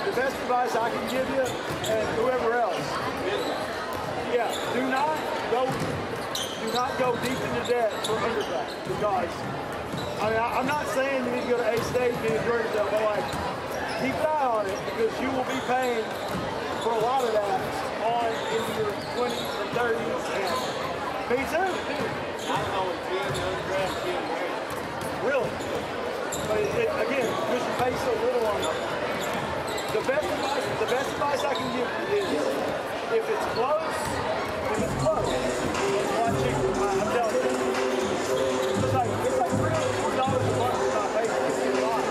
the best advice I can give you, and whoever else, yeah, do not go deep into debt for undergrad, because I mean, I'm not saying you need to go to A-State, you need to Georgia, but like, keep an eye on it, because you will be paying for a lot of that on into your 20s and 30s, and me too. I don't know if being an undergrad is being great. Really? But again, because you pay so little on it. The best advice I can give you is, if it's close, it's watch it. I'm telling you. It's like $3 or $4 a month for my pay. It's a lot.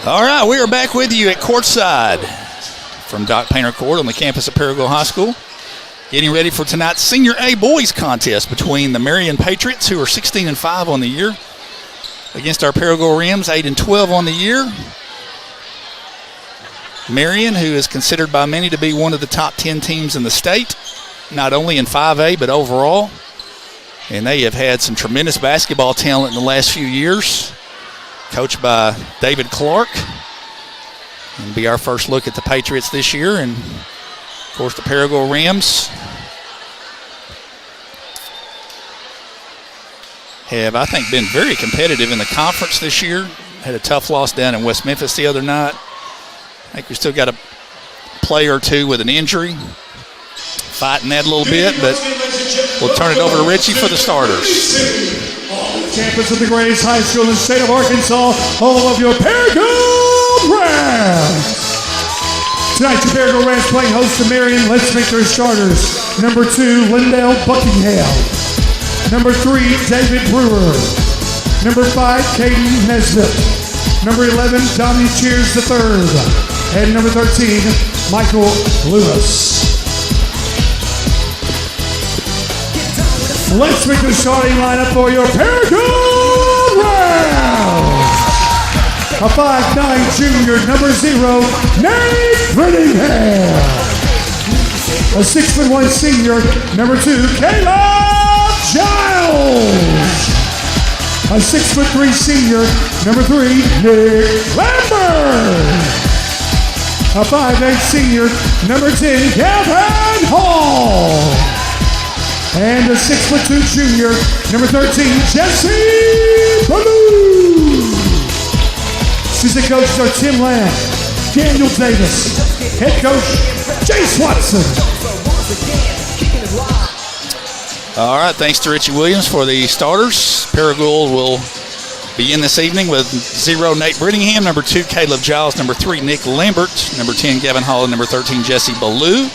All right, we are back with you at courtside from Doc Painter Court on the campus of Paragould High School. Getting ready for tonight's Senior A boys contest between the Marion Patriots, who are 16-5 on the year, against our Paragould Rams, 8-12 on the year. Marion, who is considered by many to be one of the top 10 teams in the state, not only in 5A but overall. And they have had some tremendous basketball talent in the last few years, coached by David Clark. It'll be our first look at the Patriots this year. And, of course, the Paragould Rams have, I think, been very competitive in the conference this year. Had a tough loss down in West Memphis the other night. I think we still got a player or two with an injury. Fighting that a little bit, but we'll turn it over to Richie for the starters. Campus of the greatest high school in the state of Arkansas, home of your Paragould Rams. Tonight, your Paragould Rams playing host to Marion. Let's make their starters. Number 2, Lindell Buckingham. Number 3, David Brewer. Number 5, Caden Nesbitt. Number 11, Dominic Cheers III. And number 13, Michael Lewis. Let's make the starting lineup for your Paragould Rams. A 5'9" junior, number 0, Nate Brittingham. A 6'1" senior, number 2, Caleb Giles. A 6'3" senior, number 3, Nick Lambert. A 5'8" senior, number 10, Kevin Hall. And a 6'2" junior, number 13, Jesse Blue. Assistant coaches are Tim Lamb, Daniel Davis, head coach Jace Watson. All right, thanks to Richie Williams for the starters. Paragould will be in this evening with 0 Nate Brittingham, number 2 Caleb Giles, number 3 Nick Lambert, number 10 Gavin Hall, and number 13 Jesse Ballou.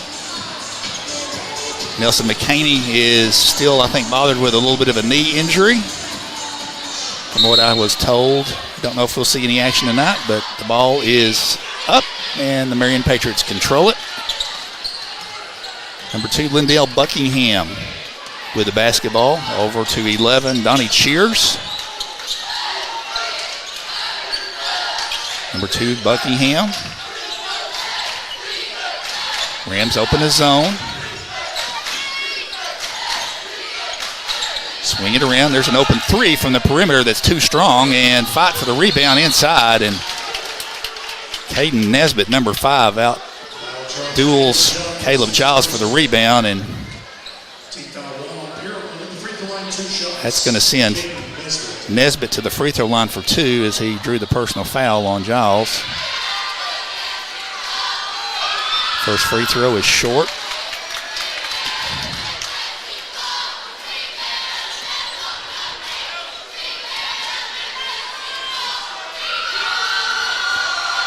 Nelson McCaney is still, I think, bothered with a little bit of a knee injury, from what I was told. Don't know if we'll see any action tonight, but the ball is up, and the Marion Patriots control it. Number 2, Lindale Buckingham with the basketball. Over to 11, Donnie Cheers. Number 2, Buckingham. Rams open the zone. Swing it around. There's an open 3 from the perimeter that's too strong, and fight for the rebound inside. And Caden Nesbitt, number 5, out duels Caleb Giles for the rebound, and that's going to send Nesbitt to the free throw line for 2 as he drew the personal foul on Giles. First free throw is short.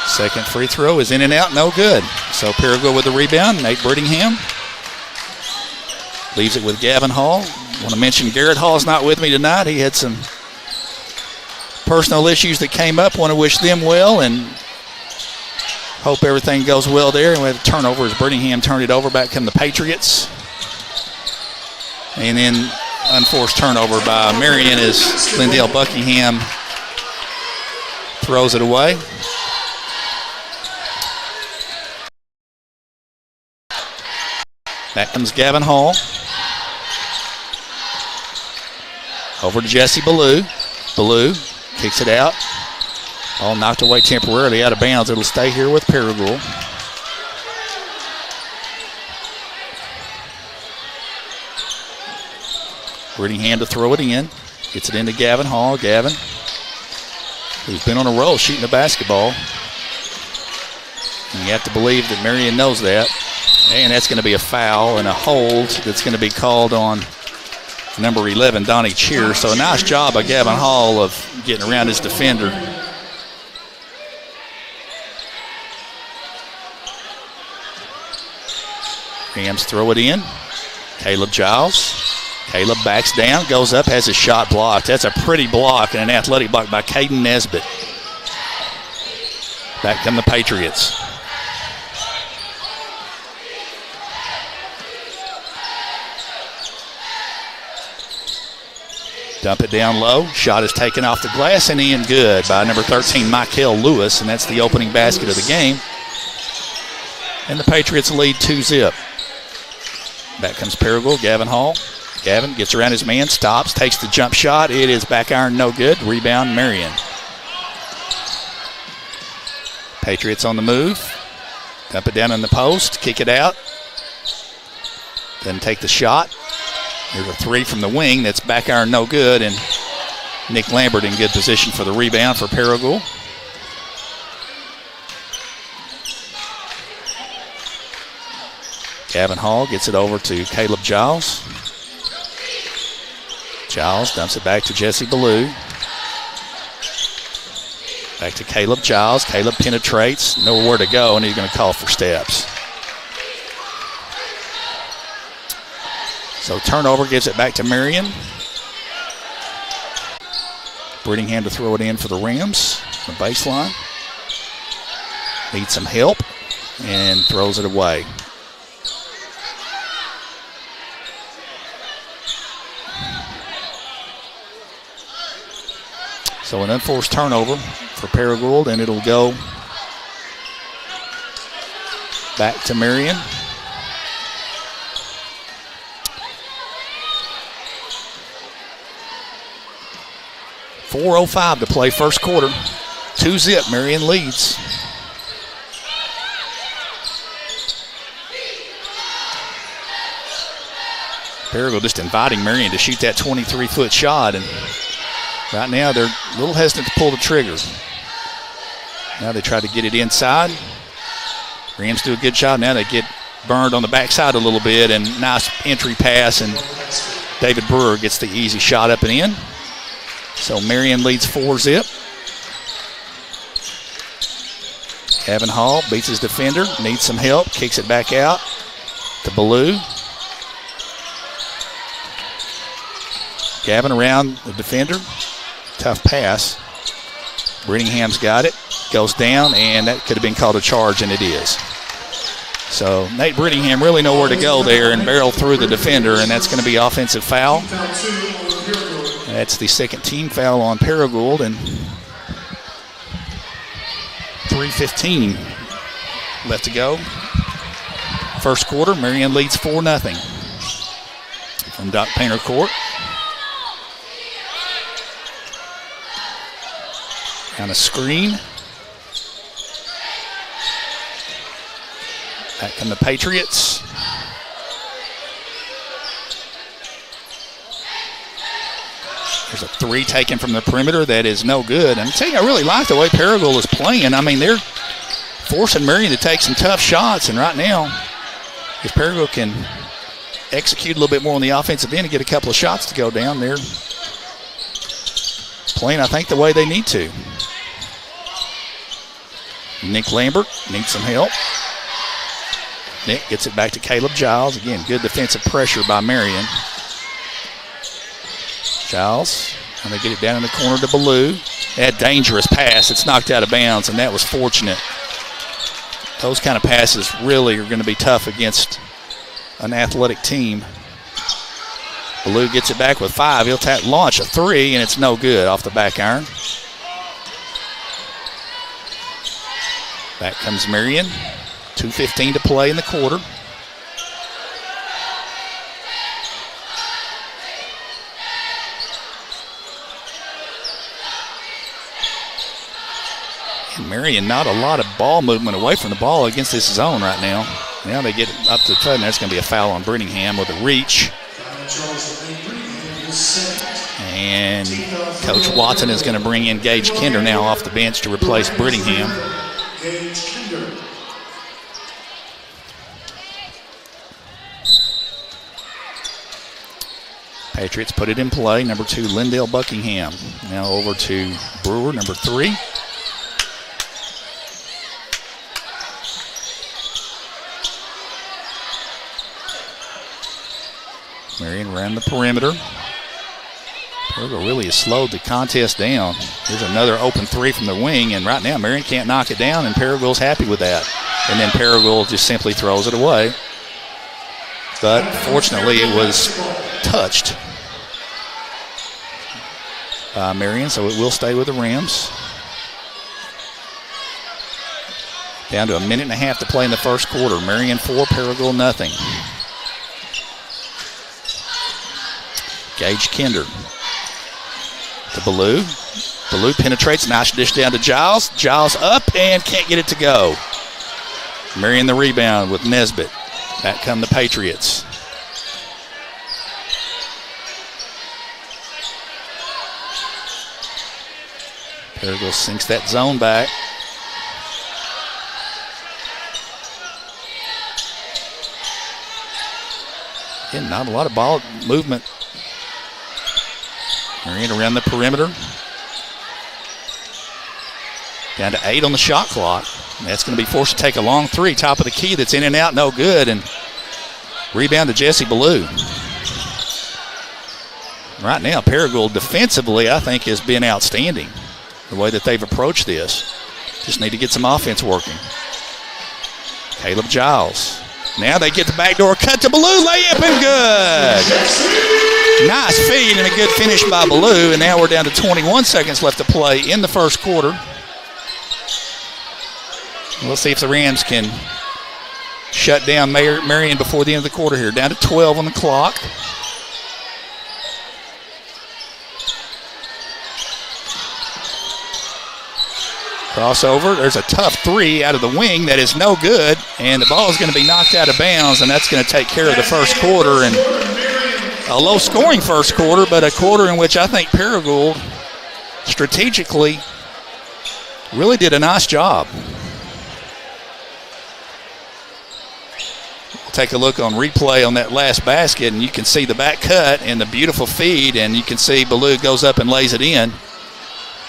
Second free throw is in and out, no good. So Paragould with the rebound, Nate Brittingham. Leaves it with Gavin Hall. I want to mention Garrett Hall's not with me tonight. He had some personal issues that came up. Want to wish them well and hope everything goes well there. And we had a turnover as Brittingham turned it over. Back come the Patriots. And then unforced turnover by Marion as Lindale Buckingham throws it away. Back comes Gavin Hall. Over to Jesse Ballou. Ballou kicks it out. All knocked away temporarily out of bounds. It'll stay here with Paragould. Brittingham to throw it in. Gets it into Gavin Hall. Gavin, who's been on a roll shooting the basketball. And you have to believe that Marion knows that. And that's going to be a foul and a hold that's going to be called on number 11, Donnie Cheer. So a nice job by Gavin Hall of getting around his defender. Rams throw it in. Caleb Giles. Caleb backs down, goes up, has his shot blocked. That's a pretty block and an athletic block by Caden Nesbitt. Back come the Patriots. Dump it down low. Shot is taken off the glass and in good by number 13, Michael Lewis, and that's the opening basket of the game. And the Patriots lead 2-0. Back comes Paragould, Gavin Hall. Gavin gets around his man, stops, takes the jump shot. It is back iron, no good. Rebound, Marion. Patriots on the move. Dump it down in the post, kick it out. Then take the shot. There's a 3 from the wing that's back iron, no good, and Nick Lambert in good position for the rebound for Paragould. Gavin Hall gets it over to Caleb Giles. Giles dumps it back to Jesse Ballou. Back to Caleb Giles. Caleb penetrates, nowhere to go, and he's going to call for steps. So turnover gives it back to Marion. Brittingham to throw it in for the Rams. The baseline. Needs some help and throws it away. So an unforced turnover for Paragould, and it'll go back to Marion. .405 to play first quarter. 2-0, Marion leads. Paragould just inviting Marion to shoot that 23-foot shot, and Right now, they're a little hesitant to pull the trigger. Now they try to get it inside. Rams do a good job. Now they get burned on the backside a little bit, and nice entry pass, and David Brewer gets the easy shot up and in. So Marion leads 4-zip. Gavin Hall beats his defender, needs some help, kicks it back out to Ballou. Gavin around the defender. Tough pass. Brittingham's got it. Goes down, and that could have been called a charge, and it is. So Nate Brittingham really nowhere to go there and barreled through the defender, and that's going to be offensive foul. That's the second team foul on Paragould, and 3:15 left to go. First quarter, Marion leads 4-0 from Doc Painter Court. On a screen. Back come the Patriots. There's a three taken from the perimeter that is no good. I'm telling you, I really like the way Paragould is playing. I mean, they're forcing Marion to take some tough shots, and right now, if Paragould can execute a little bit more on the offensive end and get a couple of shots to go down, they're playing, I think, the way they need to. Nick Lambert needs some help. Nick gets it back to Caleb Giles. Again, good defensive pressure by Marion. Giles, and they get it down in the corner to Ballou. That dangerous pass. It's knocked out of bounds, and that was fortunate. Those kind of passes really are going to be tough against an athletic team. Ballou gets it back with 5. He'll launch a 3, and it's no good off the back iron. Back comes Marion. 2:15 to play in the quarter. And Marion, not a lot of ball movement away from the ball against this zone right now. Now they get up to the cut, and there's going to be a foul on Brittingham with a reach. And Coach Watson is going to bring in Gage Kinder now off the bench to replace Brittingham. Patriots put it in play. Number 2, Lindell Buckingham. Now over to Brewer, number 3. Marion ran the perimeter. Paragould really has slowed the contest down. There's another open 3 from the wing, and right now Marion can't knock it down, and Paragould's happy with that. And then Paragould just simply throws it away. But fortunately, it was touched by Marion, so it will stay with the Rams. Down to a minute and a half to play in the first quarter. Marion 4, Paragould nothing. Gage Kinder to Ballou. Ballou penetrates, nice dish down to Giles. Giles up and can't get it to go. Marion the rebound with Nesbitt. Back come the Patriots. Paragould sinks that zone back. Again, not a lot of ball movement. Marion around the perimeter. Down to 8 on the shot clock. That's going to be forced to take a long 3. Top of the key that's in and out, no good. And rebound to Jesse Ballou. Right now, Paragould defensively, I think, has been outstanding. The way that they've approached this. Just need to get some offense working. Caleb Giles. Now they get the backdoor cut to Ballou. Layup and good. Nice feed and a good finish by Ballou. And now we're down to 21 seconds left to play in the first quarter. We'll see if the Rams can shut down Marion before the end of the quarter here. Down to 12 on the clock. Crossover. There's a tough 3 out of the wing that is no good. And the ball is going to be knocked out of bounds, and that's going to take care of the first quarter. And a low-scoring first quarter, but a quarter in which I think Paragould strategically really did a nice job. We'll take a look on replay on that last basket, and you can see the back cut and the beautiful feed, and you can see Ballou goes up and lays it in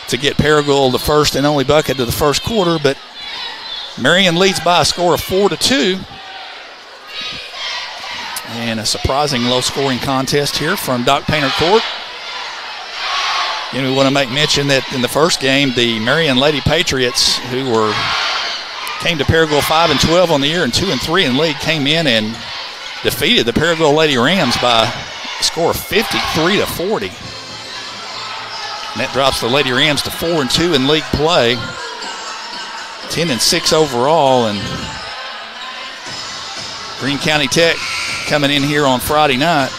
to get Paragould the first and only bucket of the first quarter, but Marion leads by a score of 4-2. And a surprising low-scoring contest here from Doc Painter Court. And we want to make mention that in the first game, the Marion Lady Patriots, who came to Paragould 5-12 on the year and 2-3 in league, came in and defeated the Paragould Lady Rams by a score of 53-40. And that drops the Lady Rams to 4-2 in league play, 10-6 overall, and Greene County Tech coming in here on Friday night.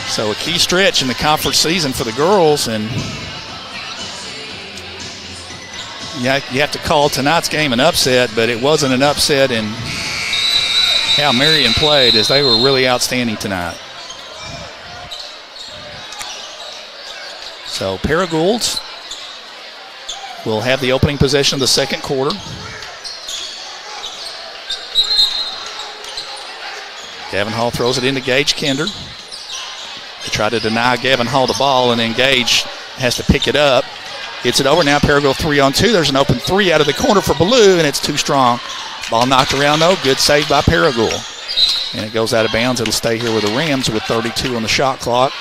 So a key stretch in the conference season for the girls, and you have to call tonight's game an upset, but it wasn't an upset in how Marion played, as they were really outstanding tonight. So Paragould will have the opening possession of the second quarter. Gavin Hall throws it into Gage Kinder. They try to deny Gavin Hall the ball, and then Gage has to pick it up. Gets it over. Now Paragould 3-on-2. There's an open three out of the corner for Ballou, and it's too strong. Ball knocked around, though. Good save by Paragould. And it goes out of bounds. It'll stay here with the Rams with 32 on the shot clock.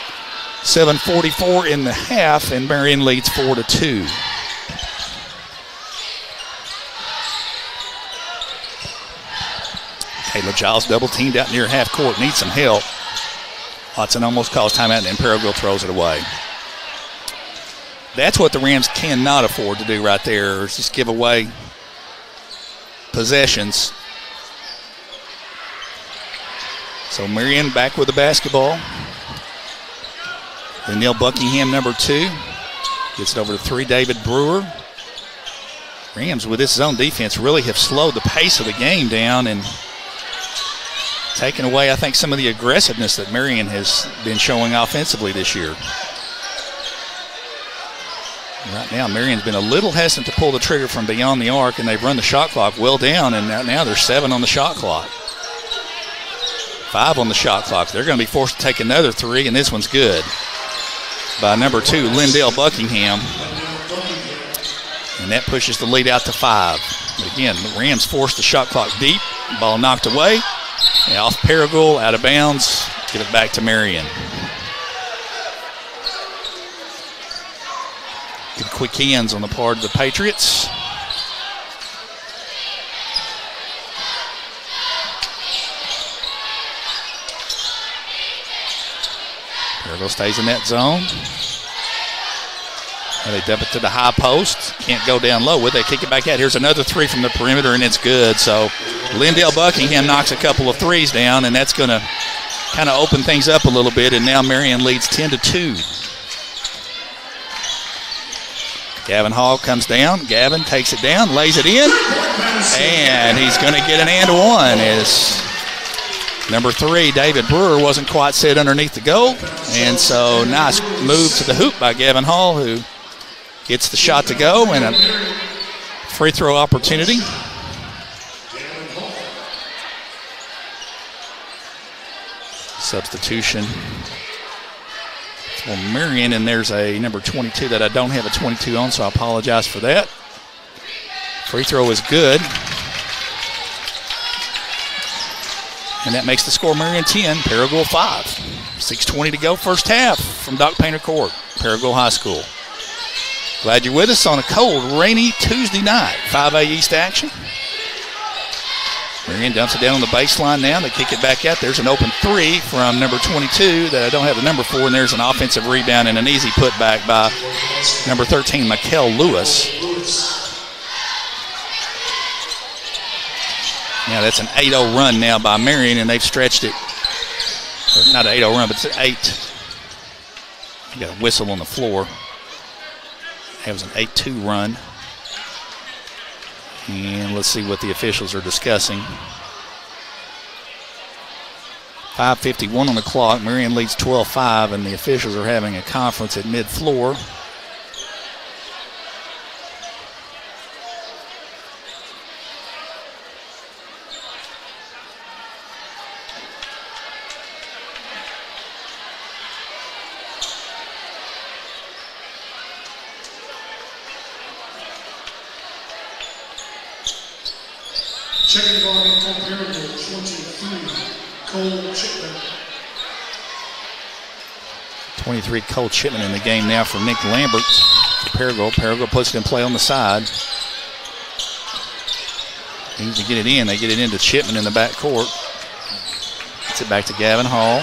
7:44 in the half, and Marion leads 4-2. Kayla Giles double teamed out near half court. Needs some help. Watson almost calls timeout, and then Paragould throws it away. That's what the Rams cannot afford to do right there, is just give away possessions. So Marion back with the basketball. Danielle Buckingham, number 2. Gets it over to 3, David Brewer. Rams with this zone defense really have slowed the pace of the game down and taken away, I think, some of the aggressiveness that Marion has been showing offensively this year. Right now, Marion's been a little hesitant to pull the trigger from beyond the arc, and they've run the shot clock well down, and now there's 7 on the shot clock. 5 on the shot clock. They're going to be forced to take another 3, and this one's good by number 2, Lindell Buckingham. And that pushes the lead out to 5. But again, the Rams forced the shot clock deep. Ball knocked away. And off Paragould, out of bounds. Give it back to Marion. Good quick hands on the part of the Patriots. Paragould stays in that zone. And they dump it to the high post. Can't go down low with it. They kick it back out. Here's another 3 from the perimeter, and it's good. So Lindell Buckingham knocks a couple of 3s down, and that's going to kind of open things up a little bit, and now Marion leads 10-2. Gavin Hall comes down. Gavin takes it down, lays it in, and he's going to get an and one as number 3, David Brewer, wasn't quite set underneath the goal. And so nice move to the hoop by Gavin Hall, who gets the shot to go, and a free throw opportunity. Substitution for Marion, and there's a number 22 that I don't have a 22 on, so I apologize for that. Free throw is good. And that makes the score Marion 10, Paragould 5. 6:20 to go, first half from Doc Painter Court, Paragould High School. Glad you're with us on a cold, rainy Tuesday night. 5A East action. Marion dumps it down on the baseline now. They kick it back out. There's an open 3 from number 22 that I don't have the number for, and there's an offensive rebound and an easy putback by number 13, Mikkel Lewis. Now that's an 8-0 run now by Marion, and they've stretched it. Or not an 8-0 run, but it's an 8. You got a whistle on the floor. That was an 8-2 run. And let's see what the officials are discussing. 5:51 on the clock. Marion leads 12-5, and the officials are having a conference at mid-floor. Checking the ball in for Paragon, 23, Cole Chipman. 23 Cole Chipman in the game now for Nick Lambert. Paragon puts it in play on the side. Needs to get it in. They get it into Chipman in the back court. Gets it back to Gavin Hall.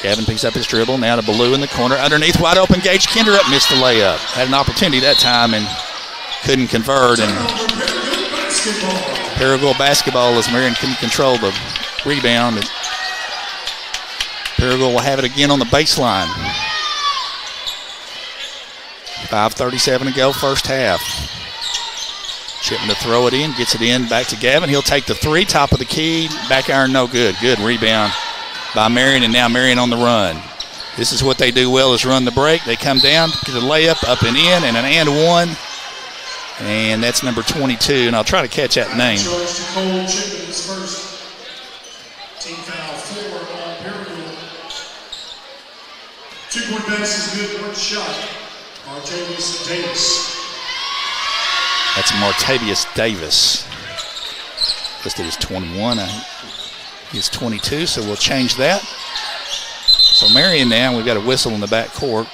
Gavin picks up his dribble. Now to Ballou in the corner. Underneath, wide open. Gage Kinder up. Missed the layup. Had an opportunity that time and couldn't convert. And Paragon basketball as Marion couldn't control the rebound. Paragon will have it again on the baseline. 5:37 to go, first half. Chipman to throw it in, gets it in, back to Gavin. He'll take the three, top of the key, back iron, no good. Good rebound by Marion, and now Marion on the run. This is what they do well, is run the break. They come down, get a layup, up and in, and an and one. And that's number 22, and I'll try to catch that name. Cole Chipman's first. Team foul 4 on Paragon. 2-point pass is good, one shot. Martavius Davis. That's Martavius Davis. Listed as 21. He's 22, so we'll change that. So Marion now, we've got a whistle in the back court.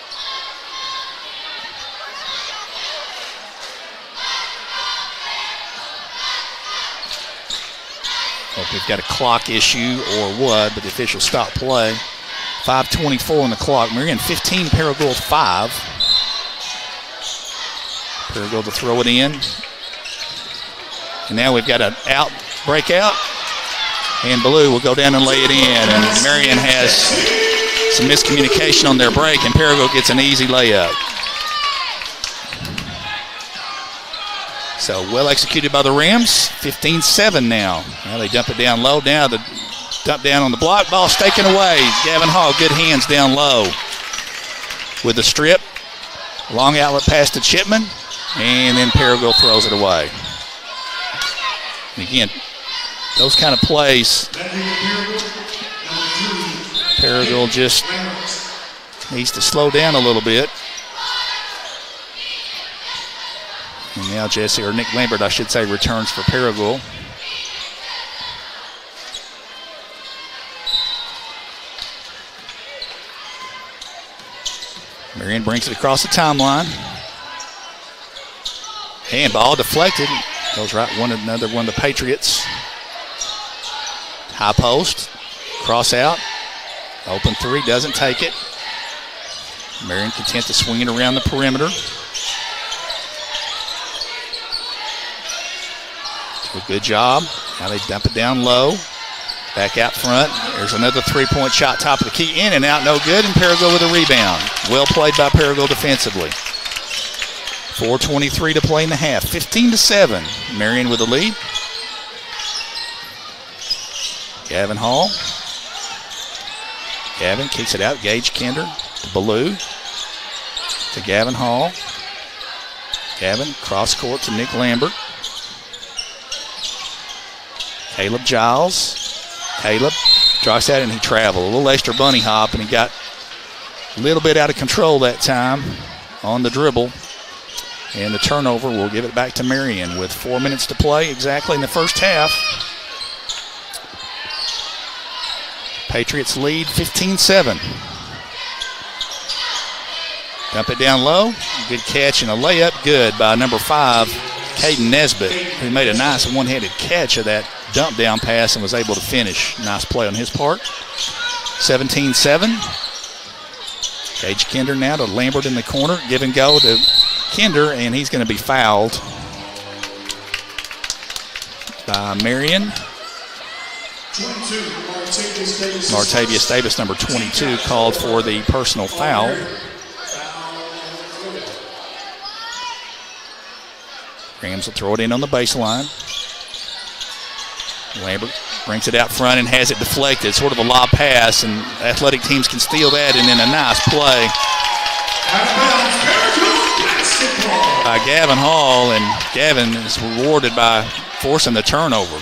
Hope we've got a clock issue or what, but the officials stop play. 5:24 on the clock. Marion 15, Paragon 5. Paragon to throw it in. And now we've got an out, breakout. And Ballou will go down and lay it in. And Marion has some miscommunication on their break, and Paragon gets an easy layup. So well executed by the Rams. 15-7 now. Now they dump it down low. Now the dump down on the block. Ball taken away. Gavin Hall, good hands down low. With the strip. Long outlet pass to Chipman. And then Paragon throws it away. And again, those kind of plays, Paragon just needs to slow down a little bit. And now Nick Lambert, I should say, returns for Paragon. Marion brings it across the timeline. And ball deflected. Goes right another one of the Patriots. High post. Cross out. Open three. Doesn't take it. Marion content to swing it around the perimeter. Do a good job. Now they dump it down low. Back out front. There's another three-point shot, top of the key. In and out, no good. And Paragon with a rebound. Well played by Paragon defensively. 4:23 to play in the half. 15-7. Marion with the lead. Gavin Hall. Gavin kicks it out. Gage Kinder to Ballou. To Gavin Hall. Gavin cross court to Nick Lambert. Caleb Giles. Caleb drops that and he traveled. A little extra bunny hop, and he got a little bit out of control that time on the dribble. And the turnover will give it back to Marion with 4 minutes to play exactly in the first half. Patriots lead 15-7. Dump it down low. Good catch and a layup. Good by number 5, Caden Nesbitt, who made a nice one-handed catch of that dump down pass and was able to finish. Nice play on his part. 17-7. Gage Kinder now to Lambert in the corner. Give and go to Kinder, and he's going to be fouled by Marion. 22, Martavius Davis, number 22, called for the personal foul. Rams will throw it in on the baseline. Lambert brings it out front and has it deflected, sort of a lob pass, and athletic teams can steal that, and then a nice play by Gavin Hall, and Gavin is rewarded by forcing the turnover.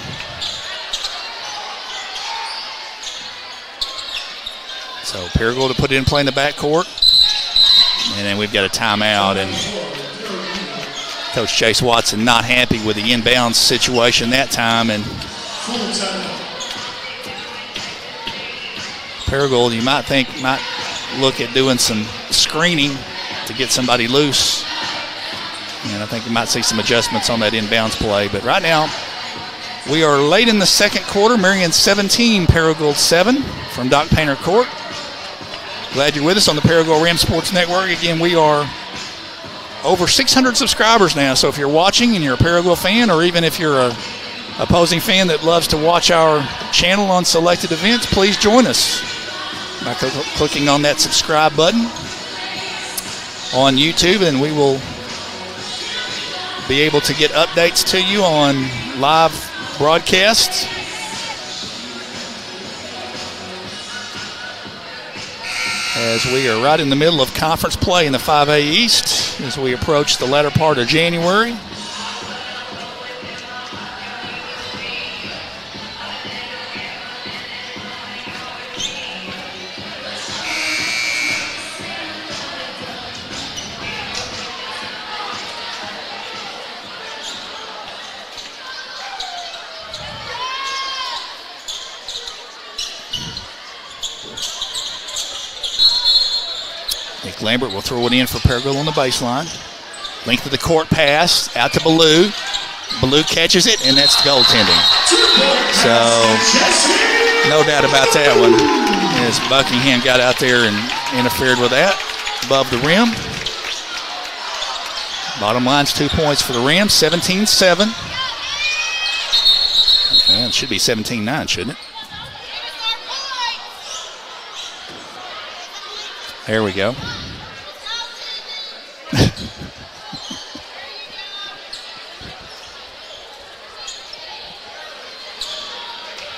So Paragould to put it in play in the backcourt, and then we've got a timeout, and Coach Chase Watson not happy with the inbounds situation that time, and Paragould, you might think, might look at doing some screening to get somebody loose. And I think you might see some adjustments on that inbounds play. But right now, we are late in the second quarter. Marion 17, Paragould 7 from Doc Painter Court. Glad you're with us on the Paragould Ram Sports Network. Again, we are over 600 subscribers now. So if you're watching and you're a Paragould fan, or even if you're a opposing fan that loves to watch our channel on selected events, please join us by clicking on that subscribe button on YouTube, and we will be able to get updates to you on live broadcasts. As we are right in the middle of conference play in the 5A East as we approach the latter part of January. Lambert will throw it in for Paragould on the baseline. Length of the court pass out to Ballou. Ballou catches it, and that's goaltending. So, no doubt about that one, as Buckingham got out there and interfered with that above the rim. Bottom line's 2 points for the Rams, 17-7. Well, it should be 17-9, shouldn't it? There we go.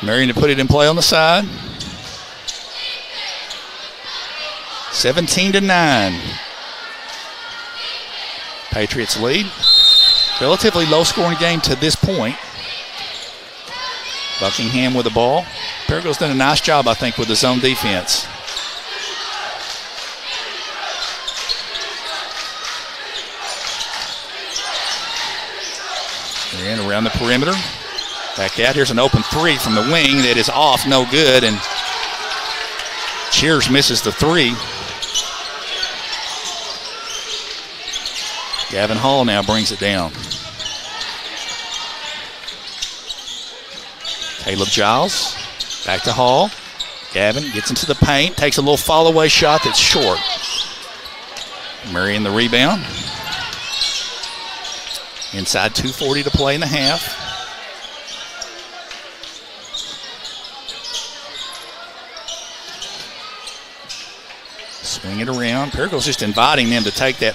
Marion to put it in play on the side. 17-9. Patriots lead. Relatively low-scoring game to this point. Buckingham with the ball. Paragould's done a nice job, I think, with the zone defense. And around the perimeter. Back out. Here's an open three from the wing that is off, no good. And Cheers misses the three. Gavin Hall now brings it down. Caleb Giles. Back to Hall. Gavin gets into the paint. Takes a little fall-away shot that's short. Marion the rebound. Inside 2:40 to play in the half. Swing it around. Paragould's just inviting them to take that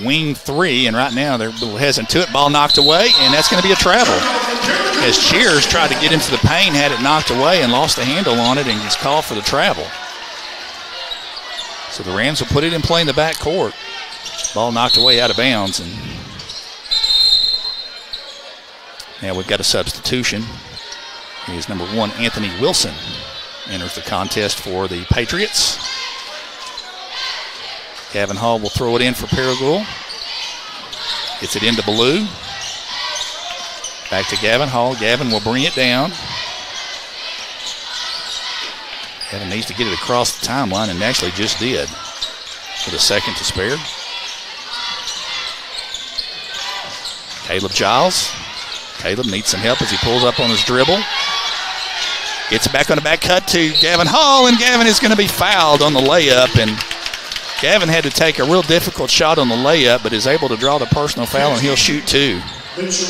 wing three, and right now they're a little hesitant to it. Ball knocked away, and that's going to be a travel. As Cheers tried to get into the paint, had it knocked away and lost the handle on it, and gets called for the travel. So the Rams will put it in play in the back court. Ball knocked away out of bounds, and now we've got a substitution. Here's number 1, Anthony Wilson, enters the contest for the Patriots. Gavin Hall will throw it in for Paragould. Gets it into Ballou. Back to Gavin Hall. Gavin will bring it down. Gavin needs to get it across the timeline, and actually just did with a second to spare. Caleb Giles. Caleb needs some help as he pulls up on his dribble. Gets it back on the back cut to Gavin Hall, and Gavin is going to be fouled on the layup. And Gavin had to take a real difficult shot on the layup, but is able to draw the personal foul, and he'll shoot 2. It's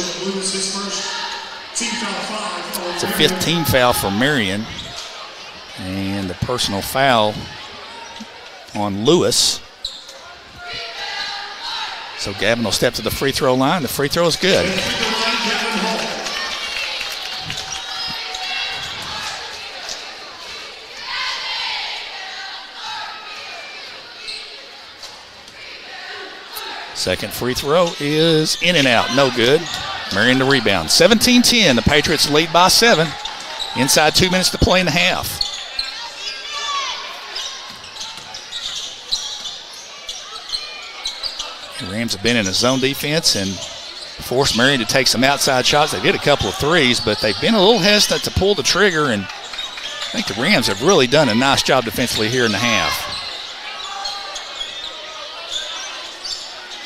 a 5th team foul for Marion. And the personal foul on Lewis. So Gavin will step to the free throw line. The free throw is good. Second free throw is in and out. No good. Marion the rebound. 17-10. The Patriots lead by 7. Inside 2 minutes to play in the half. The Rams have been in a zone defense and forced Marion to take some outside shots. They did a couple of threes, but they've been a little hesitant to pull the trigger, and I think the Rams have really done a nice job defensively here in the half.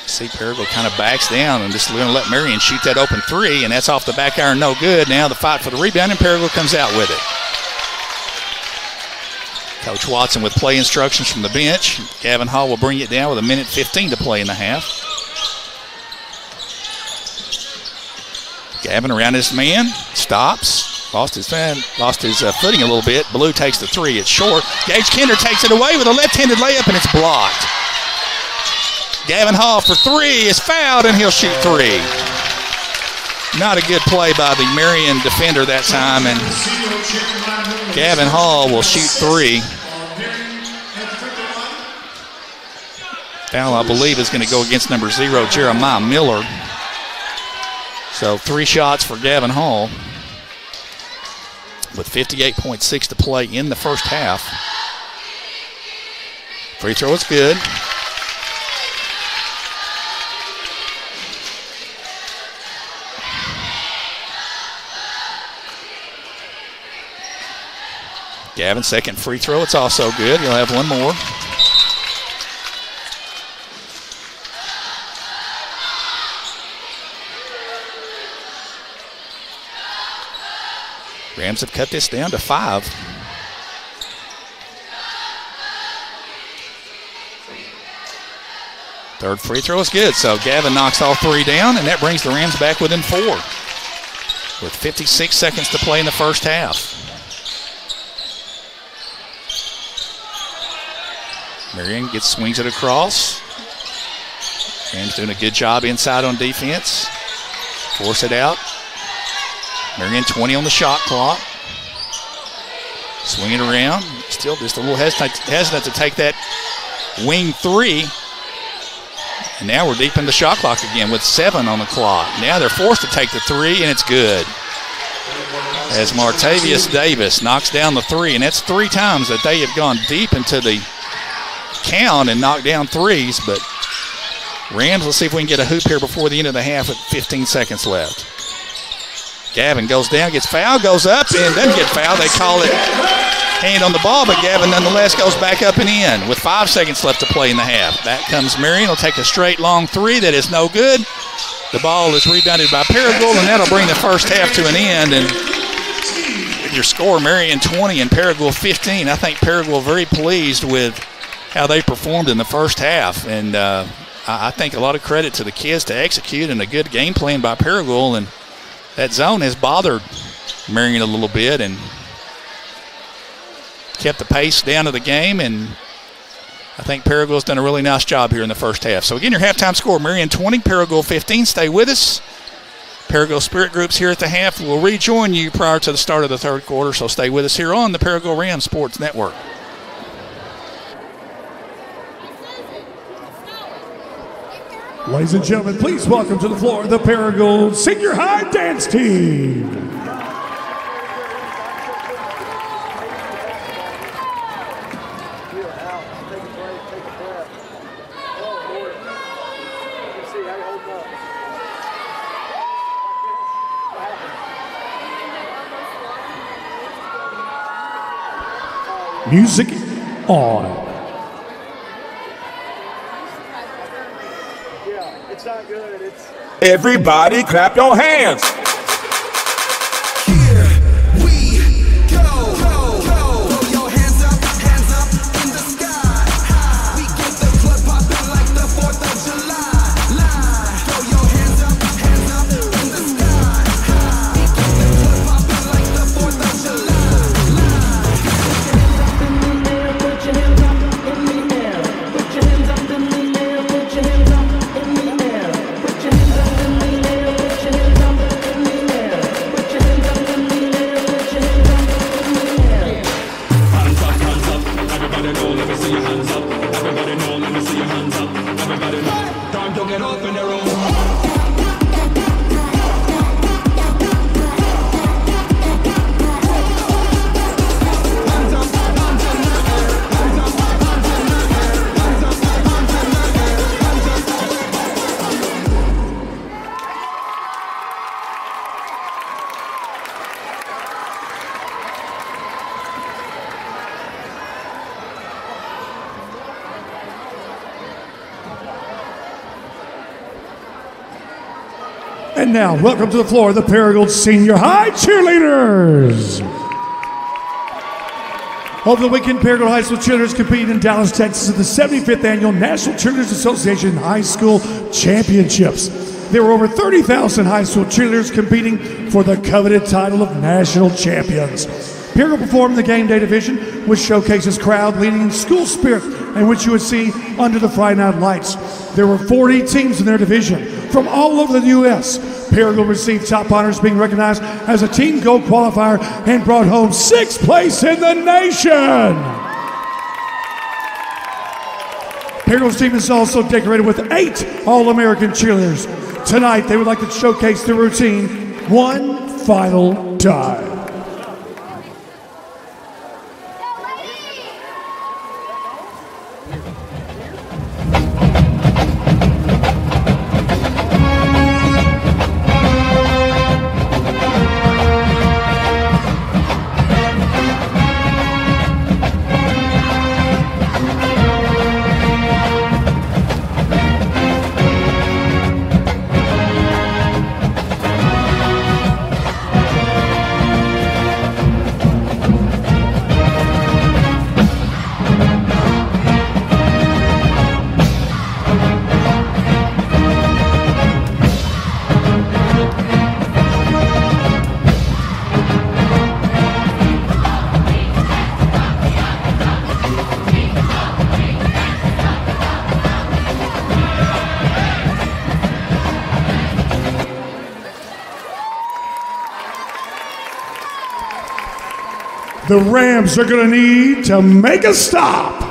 See, Perigo kind of backs down and just going to let Marion shoot that open three, and that's off the back iron, no good. Now the fight for the rebound, and Perigo comes out with it. Coach Watson with play instructions from the bench. Gavin Hall will bring it down with 1:15 to play in the half. Gavin around his man, stops, lost his footing a little bit. Blue takes the three, it's short. Gage Kinder takes it away with a left-handed layup, and it's blocked. Gavin Hall for three is fouled, and he'll shoot three. Not a good play by the Marion defender that time, and Gavin Hall will shoot three. Foul, I believe, is going to go against number 0, Jeremiah Miller. So 3 shots for Gavin Hall with 58.6 to play in the first half. Free throw is good. Gavin's second free throw, it's also good. He'll have one more. Rams have cut this down to 5. Third free throw is good, so Gavin knocks all 3 down, and that brings the Rams back within 4 with 56 seconds to play in the first half. Marion swings it across. Rams doing a good job inside on defense. Force it out. Marion 20 on the shot clock. Swing it around. Still just a little hesitant to take that wing three. And now we're deep in the shot clock again with 7 on the clock. Now they're forced to take the three, and it's good. As Martavius Davis knocks down the three, and that's 3 times that they have gone deep into the count and knocked down threes. But Rams, let's see if we can get a hoop here before the end of the half with 15 seconds left. Gavin goes down, gets fouled, goes up, and doesn't get fouled. They call it hand on the ball, but Gavin nonetheless goes back up and in with 5 seconds left to play in the half. Back comes Marion. He'll take a straight long three that is no good. The ball is rebounded by Perigold, and that'll bring the first half to an end. And with your score, Marion 20 and Perigold 15. I think Perigold very pleased with how they performed in the first half. And I think a lot of credit to the kids to execute, and a good game plan by Perigold. And that zone has bothered Marion a little bit and kept the pace down to the game, and I think Perigold's done a really nice job here in the first half. So again, your halftime score, Marion 20, Perigold 15. Stay with us. Perigold Spirit Group's here at the half. We'll rejoin you prior to the start of the third quarter, so stay with us here on the Perigold Rams Sports Network. Ladies and gentlemen, please welcome to the floor the Perigold Senior High Dance Team. Music on. It's not good. Everybody clap your hands. Here we go. Throw your hands up in the sky. We get the club popping like the 4th of July. Throw your hands up in the sky. We get the club popping like the 4th of July. Put your hands up in the air. Put your hands up in the air. Put your hands up in the air. Put your hands up in the air. Put your hands up in the air. Put your hands up in the air. Put your hands up in the air. Hands up, everybody know, let me see your hands up. Everybody know, let me see your hands up. Everybody know, time to get up in the room. And now, welcome to the floor, the Paragould Senior High Cheerleaders. Over the weekend, Paragould High School cheerleaders competed in Dallas, Texas at the 75th Annual National Cheerleaders Association High School Championships. There were over 30,000 high school cheerleaders competing for the coveted title of National Champions. Paragould performed in the game day division, which showcases crowd-leading and school spirit, and which you would see under the Friday night lights. There were 40 teams in their division from all over the U.S. Paragould received top honors, being recognized as a Team Gold qualifier and brought home 6th place in the nation. Paragould's team is also decorated with 8 All-American cheerleaders. Tonight, they would like to showcase their routine one final time. The Rams are going to need to make a stop.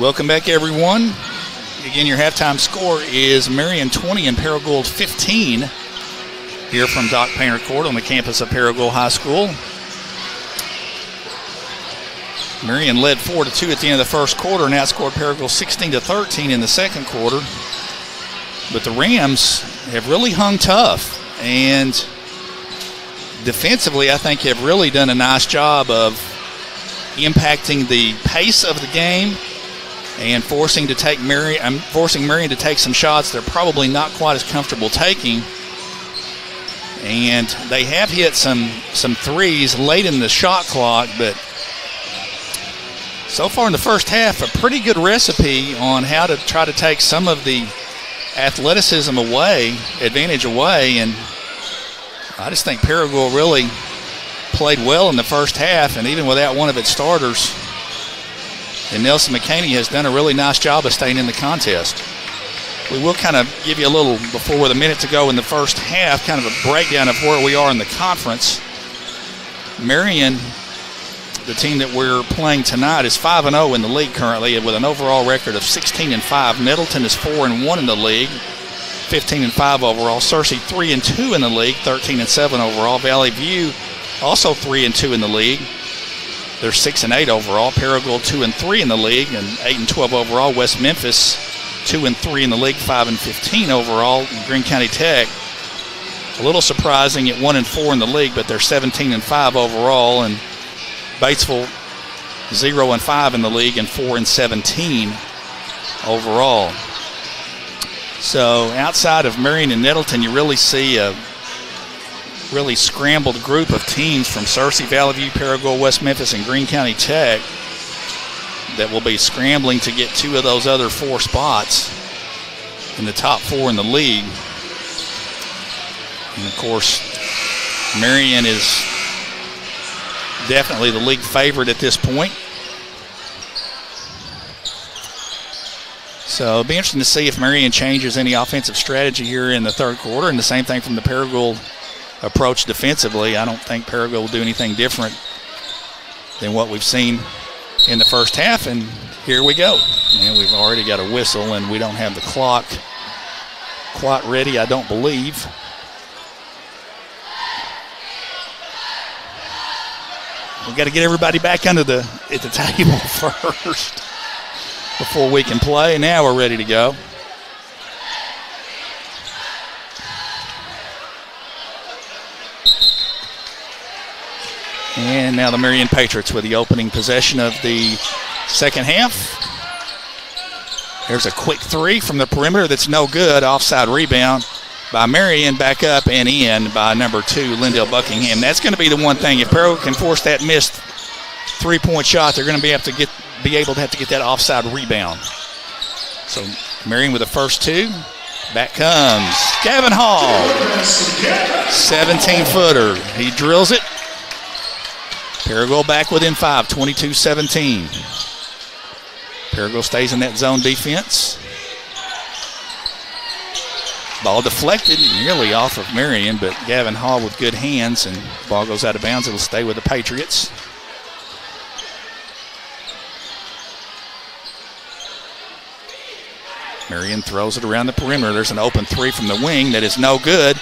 Welcome back, everyone. Again, your halftime score is Marion 20 and Paragould 15 here from Doc Painter Court on the campus of Paragould High School. Marion led 4-2 at the end of the first quarter and outscored Paragould 16-13 in the second quarter. But the Rams have really hung tough, and defensively, I think, have really done a nice job of impacting the pace of the game and forcing Marion to take some shots they're probably not quite as comfortable taking. And they have hit some threes late in the shot clock, but so far in the first half, a pretty good recipe on how to try to take some of the athleticism advantage away, and I just think Paragould really played well in the first half, and even without one of its starters, and Nelson McCaney has done a really nice job of staying in the contest. We will kind of give you a little, before with a minute to go in the first half, kind of a breakdown of where we are in the conference. Marion, the team that we're playing tonight, is 5-0 in the league currently with an overall record of 16-5. Middleton is 4-1 in the league, 15-5 overall. Searcy 3-2 in the league, 13-7 overall. Valley View also 3-2 in the league. They're 6-8 overall. Paragould 2-3 in the league and 8-12 overall. West Memphis 2-3 in the league, 5-15 overall. Greene County Tech, a little surprising at 1-4 in the league, but they're 17-5 overall. And Batesville 0-5 in the league and 4-17 overall. So outside of Marion and Nettleton, you really see a really scrambled group of teams from Searcy, Valley View, Paragould, West Memphis, and Greene County Tech that will be scrambling to get two of those other four spots in the top four in the league. And of course, Marion is definitely the league favorite at this point. So it'll be interesting to see if Marion changes any offensive strategy here in the third quarter, and the same thing from the Paragould approach defensively. I don't think Paragould will do anything different than what we've seen in the first half, and here we go. And we've already got a whistle, and we don't have the clock quite ready, I don't believe. We've got to get everybody back at the table first before we can play. Now we're ready to go. And now the Marion Patriots with the opening possession of the second half. There's a quick three from the perimeter that's no good. Offside rebound by Marion, back up and in by number 2, Lindell Buckingham. That's going to be the one thing. If Paragould can force that missed three-point shot, they're going to be able to get that offside rebound. So Marion with the first two. Back comes Gavin Hall. 17-footer. He drills it. Paragould back within 5, 22-17. Paragould stays in that zone defense. Ball deflected nearly off of Marion, but Gavin Hall with good hands, and the ball goes out of bounds. It'll stay with the Patriots. Marion throws it around the perimeter. There's an open three from the wing that is no good,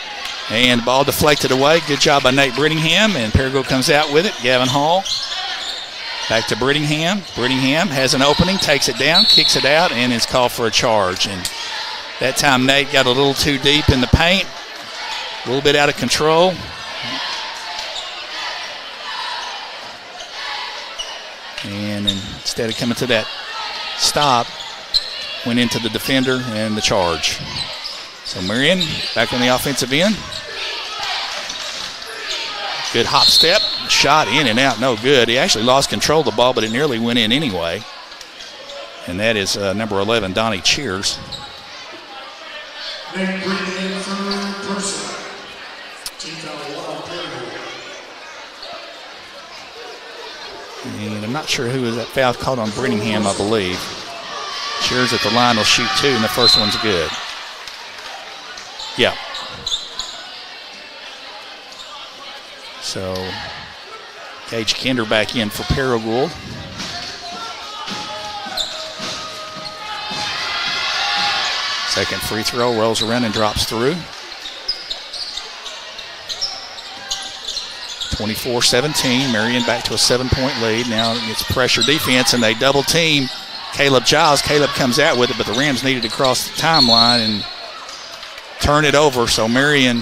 and ball deflected away. Good job by Nate Brittingham, and Paragould comes out with it. Gavin Hall back to Brittingham. Brittingham has an opening, takes it down, kicks it out, and is called for a charge. And that time Nate got a little too deep in the paint, a little bit out of control. And instead of coming to that stop, went into the defender and the charge. So Marion back on the offensive end. Good hop step, shot in and out, no good. He actually lost control of the ball, but it nearly went in anyway. And that is number 11, Donnie Cheers. Then bring it in for person. Team foul 1 on Paragould. And I'm not sure who was that foul called on Brittingham, I believe. Cheers at the line will shoot 2, and the first one's good. Yeah. So, Gage Kinder back in for Paragould. Second free throw rolls around and drops through. 24-17. Marion back to a 7-point lead. Now it's pressure defense, and they double team Caleb Giles. Caleb comes out with it, but the Rams needed to cross the timeline and turn it over. So Marion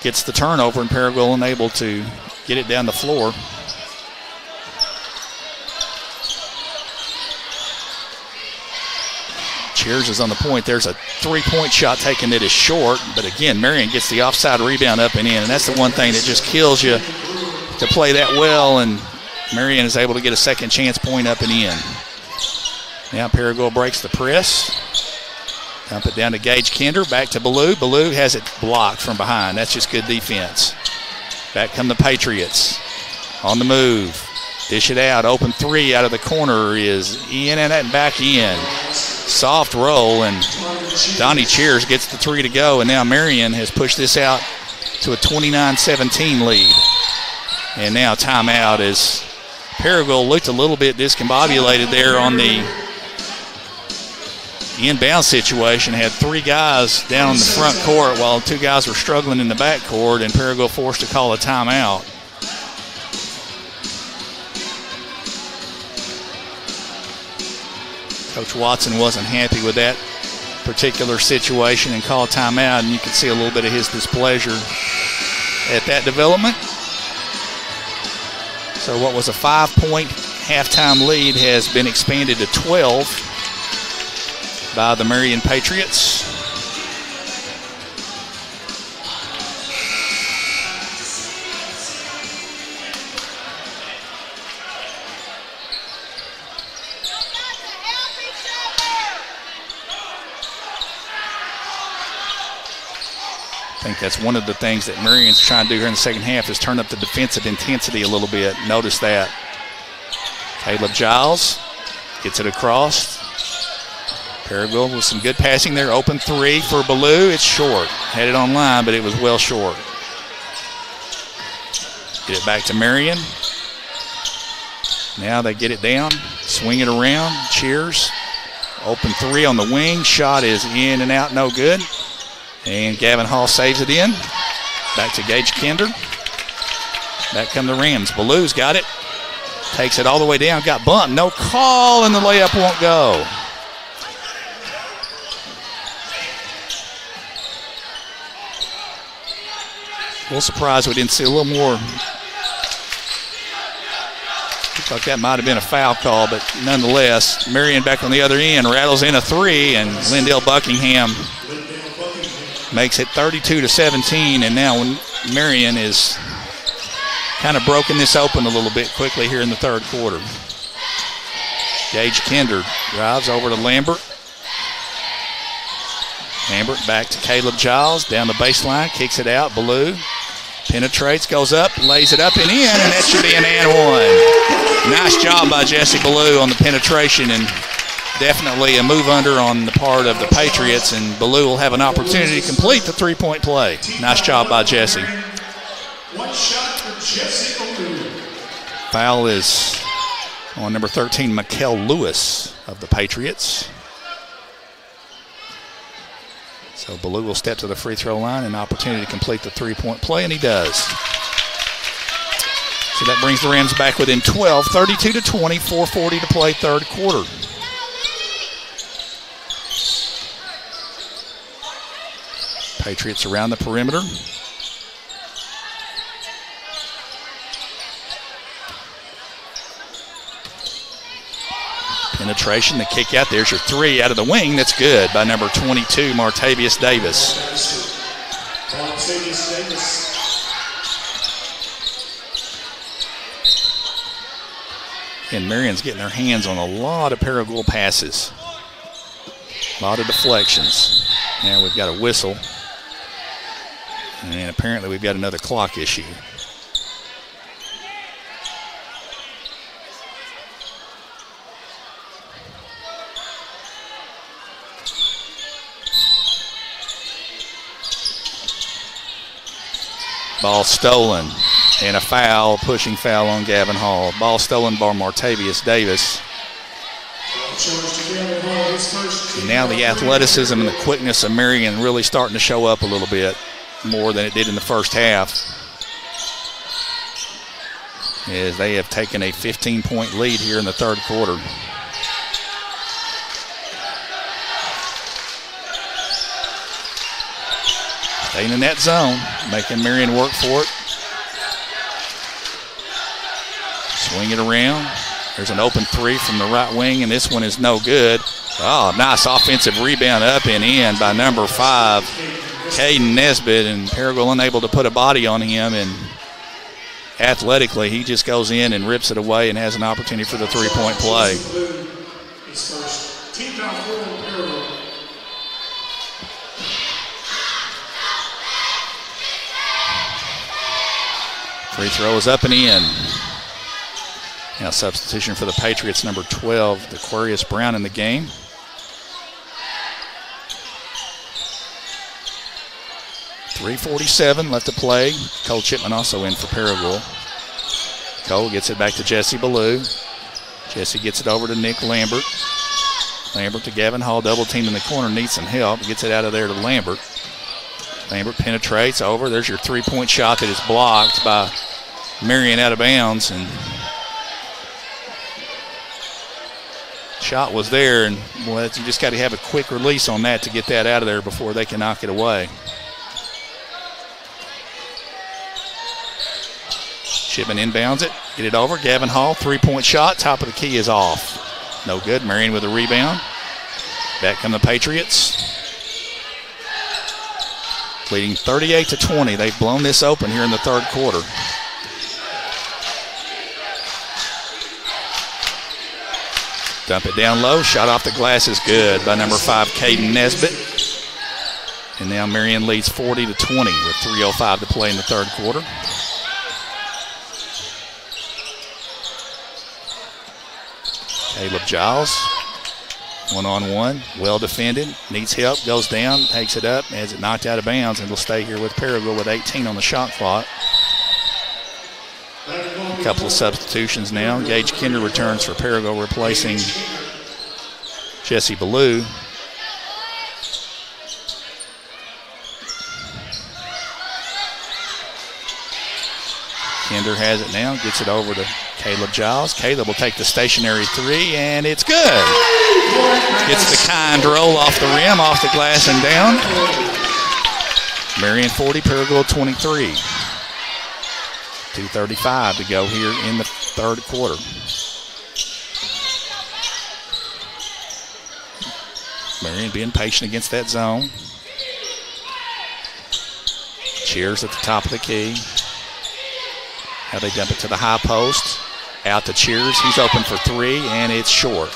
gets the turnover, and Paragould unable to get it down the floor. Cheers is on the point. There's a three-point shot taken that is short, but again, Marion gets the offside rebound up and in, and that's the one thing that just kills you to play that well, and Marion is able to get a second chance point up and in. Now Paragould breaks the press. Dump it down to Gage Kinder, back to Ballou. Ballou has it blocked from behind. That's just good defense. Back come the Patriots. On the move. Dish it out. Open three out of the corner is in and back in. Soft roll, and Donnie Cheers gets the three to go, and now Marion has pushed this out to a 29-17 lead. And now timeout as Paragould looked a little bit discombobulated there on the inbound situation. Had three guys down on the front court while two guys were struggling in the back court, and Paragould forced to call a timeout. Coach Watson wasn't happy with that particular situation and called timeout, and you can see a little bit of his displeasure at that development. So what was a 5-point halftime lead has been expanded to 12 by the Marion Patriots. I think that's one of the things that Marion's trying to do here in the second half is turn up the defensive intensity a little bit. Notice that. Caleb Giles gets it across. Paragould with some good passing there. Open three for Ballou. It's short. Had it on line, but it was well short. Get it back to Marion. Now they get it down. Swing it around. Cheers. Open three on the wing. Shot is in and out. No good. And Gavin Hall saves it in. Back to Gage Kinder. Back come the Rams. Ballou's got it. Takes it all the way down. Got bumped. No call, and the layup won't go. A little surprised we didn't see a little more. Looked like that might have been a foul call, but nonetheless, Marion back on the other end. Rattles in a three, and Lindell Buckingham makes it 32-17, and now Marion is kind of broken this open a little bit quickly here in the third quarter. Gage Kinder drives over to Lambert. Lambert back to Caleb Giles, down the baseline, kicks it out. Ballou penetrates, goes up, lays it up and in, and that should be an and one. Nice job by Jesse Ballou on the penetration, and definitely a move under on the part of the Patriots, and Ballou will have an opportunity to complete the three-point play. Nice job by Jesse. One shot for Jesse Ballou. Foul is on number 13, Mikkel Lewis of the Patriots. So Ballou will step to the free throw line, an opportunity to complete the three-point play, and he does. So that brings the Rams back within 12, 32-20, 4:40 to play third quarter. Patriots around the perimeter. Penetration, the kick out. There's your three out of the wing. That's good by number 22, Martavius Davis. Martavius Davis. And Marion's getting their hands on a lot of Paragould passes. A lot of deflections. Now we've got a whistle. And apparently we've got another clock issue. Ball stolen, and a foul, pushing foul on Gavin Hall. Ball stolen by Martavius Davis. And now the athleticism and the quickness of Marion really starting to show up a little bit more than it did in the first half, as they have taken a 15-point lead here in the third quarter. Staying in that zone, making Marion work for it. Swing it around. There's an open three from the right wing, and this one is no good. Oh, nice offensive rebound up and in by number 5, Caden Nesbitt, and Paragould unable to put a body on him, and athletically he just goes in and rips it away and has an opportunity for the three-point play. Free throw is up and in. Now substitution for the Patriots, number 12, Aquarius Brown in the game. .347 left to play. Cole Chipman also in for Paragould. Cole gets it back to Jesse Ballou. Jesse gets it over to Nick Lambert. Lambert to Gavin Hall, double team in the corner, needs some help. Gets it out of there to Lambert. Lambert penetrates over. There's your three-point shot that is blocked by Marion out of bounds. And shot was there, and well, you just got to have a quick release on that to get that out of there before they can knock it away. Shipman inbounds it, get it over. Gavin Hall, three-point shot, top of the key is off. No good. Marion with a rebound. Back come the Patriots. Leading 38-20. They've blown this open here in the third quarter. Dump it down low. Shot off the glass is good by number 5, Caden Nesbitt. And now Marion leads 40-20 with 3:05 to play in the third quarter. Caleb Giles, one-on-one, well defended, needs help, goes down, takes it up, has it knocked out of bounds, and will stay here with Paragould with 18 on the shot clock. A couple of substitutions now. Gage Kinder returns for Paragould, replacing Jesse Ballou. Kinder has it now, gets it over to Caleb Giles. Caleb will take the stationary three, and it's good. Gets the kind roll off the rim, off the glass, and down. Marion 40, Paragould 23. 2:35 to go here in the third quarter. Marion being patient against that zone. Cheers at the top of the key. Now they dump it to the high post. Out to Cheers. He's open for three, and it's short.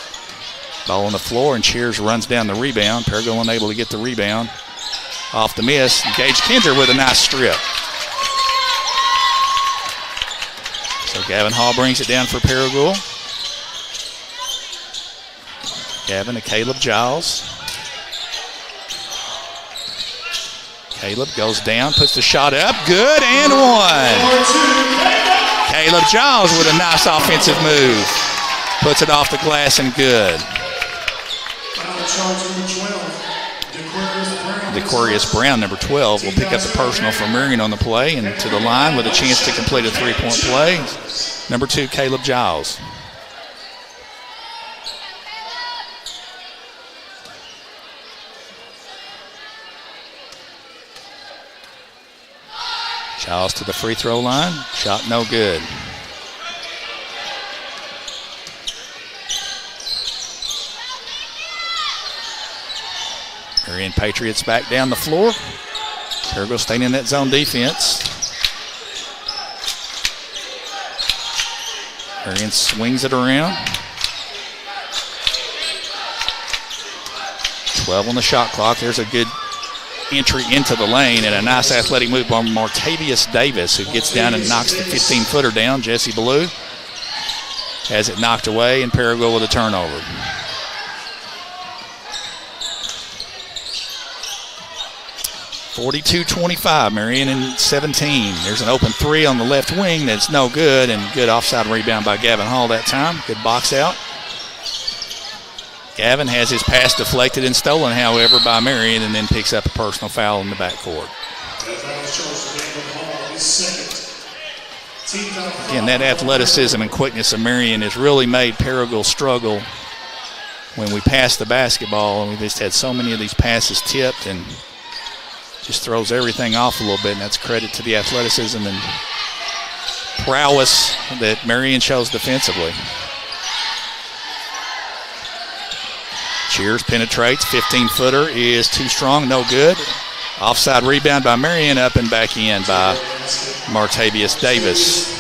Ball on the floor, and Cheers runs down the rebound. Paragould unable to get the rebound. Off the miss. Gage Kinder with a nice strip. So Gavin Hall brings it down for Paragould. Gavin to Caleb Giles. Caleb goes down, puts the shot up. Good, and one. Caleb Giles with a nice offensive move. Puts it off the glass and good. Aquarius Brown, number 12, will pick up the personal for Marion on the play, and to the line with a chance to complete a three-point play. Number 2, Caleb Giles. Giles to the free throw line. Shot no good. Marion Patriots back down the floor. Paragould staying in that zone defense. Marion swings it around. 12 on the shot clock. There's a good entry into the lane and a nice athletic move by Martavius Davis, who gets down and knocks the 15-footer down. Jesse Ballou has it knocked away, and Paragould with a turnover. .42-25, Marion in 17. There's an open three on the left wing that's no good, and good offside rebound by Gavin Hall that time. Good box out. Gavin has his pass deflected and stolen, however, by Marion, and then picks up a personal foul in the backcourt. Again, that athleticism and quickness of Marion has really made Paragould struggle when we pass the basketball, and we just had so many of these passes tipped and just throws everything off a little bit, and that's credit to the athleticism and prowess that Marion shows defensively. Cheers penetrates, 15-footer is too strong, no good. Offside rebound by Marion, up and back in by Martavius Davis.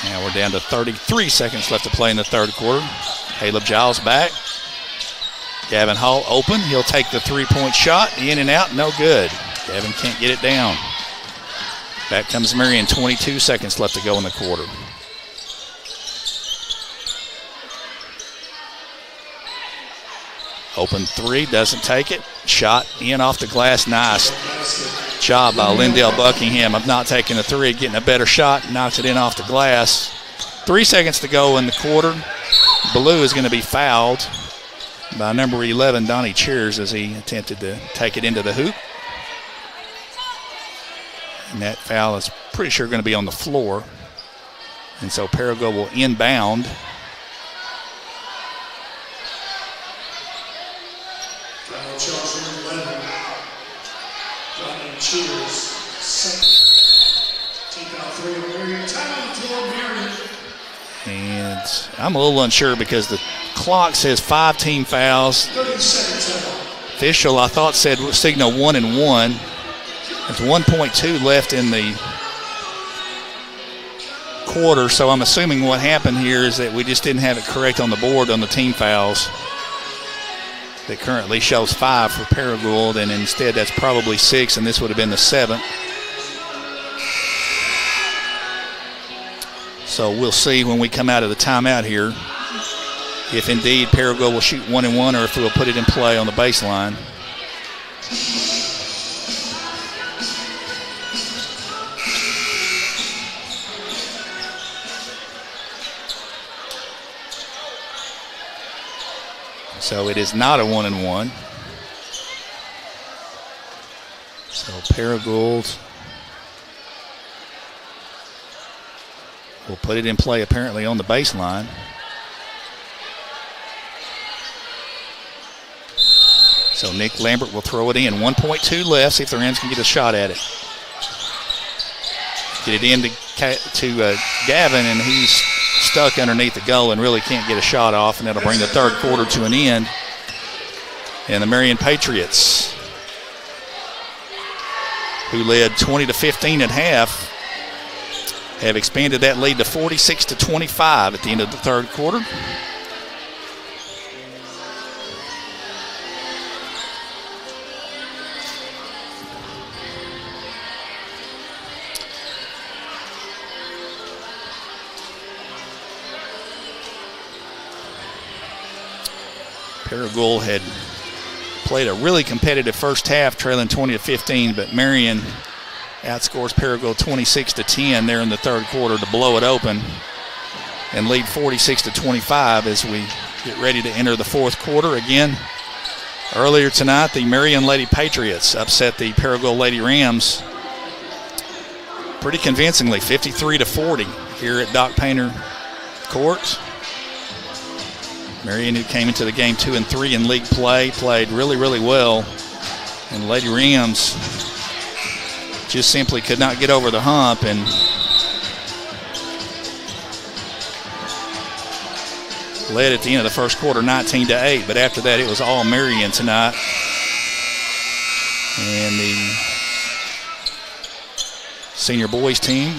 Now we're down to 33 seconds left to play in the third quarter. Caleb Giles back. Gavin Hall open. He'll take the three-point shot. In and out, no good. Gavin can't get it down. Back comes Marion, 22 seconds left to go in the quarter. Open three, doesn't take it. Shot in off the glass, nice job by Lindell Buckingham of not taking the three, getting a better shot, knocks it in off the glass. 3 seconds to go in the quarter. Blue is going to be fouled by number 11, Donnie Cheers, as he attempted to take it into the hoop. And that foul is pretty sure going to be on the floor. And so Paragould will inbound. And I'm a little unsure because the clock says 5 team fouls. Official, I thought, said signal 1 and 1. There's 1.2 left in the quarter, so I'm assuming what happened here is that we just didn't have it correct on the board on the team fouls. That currently shows 5 for Paragould, and instead that's probably 6, and this would have been the 7th. So we'll see when we come out of the timeout here if indeed Paragould will shoot 1 and 1 or if we'll put it in play on the baseline. So it is not a 1 and 1. So Paragould will put it in play apparently on the baseline. So Nick Lambert will throw it in. 1.2 left. See if the Rams can get a shot at it. Get it in to Gavin, and he's stuck underneath the goal and really can't get a shot off, and that'll bring the third quarter to an end. And the Marion Patriots, who led 20-15 at half, have expanded that lead to 46-25 at the end of the third quarter. Paragould had played a really competitive first half, trailing 20-15, but Marion outscores Paragould 26-10 there in the third quarter to blow it open and lead 46-25 as we get ready to enter the fourth quarter. Again, earlier tonight, the Marion Lady Patriots upset the Paragould Lady Rams pretty convincingly, 53-40 here at Doc Painter Court. Marion, who came into the game 2-3 in league play, played really, really well. And Lady Rams just simply could not get over the hump, and led at the end of the first quarter 19-8. But after that, it was all Marion tonight. And the senior boys team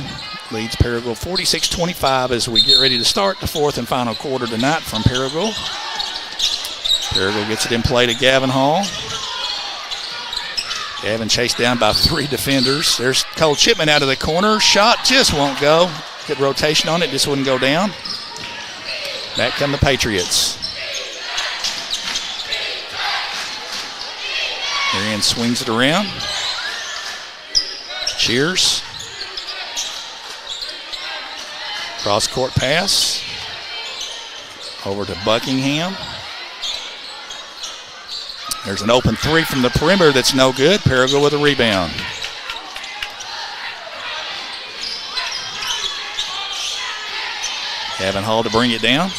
leads Paragould 46-25 as we get ready to start the fourth and final quarter tonight from Paragould. Paragould gets it in play to Gavin Hall. Gavin chased down by 3 defenders. There's Cole Chipman out of the corner. Shot just won't go. Good rotation on it, just wouldn't go down. Back come the Patriots. Marion swings it around. Cheers. Cross-court pass. Over to Buckingham. There's an open three from the perimeter that's no good. Parago with a rebound. Gavin Hall to bring it down.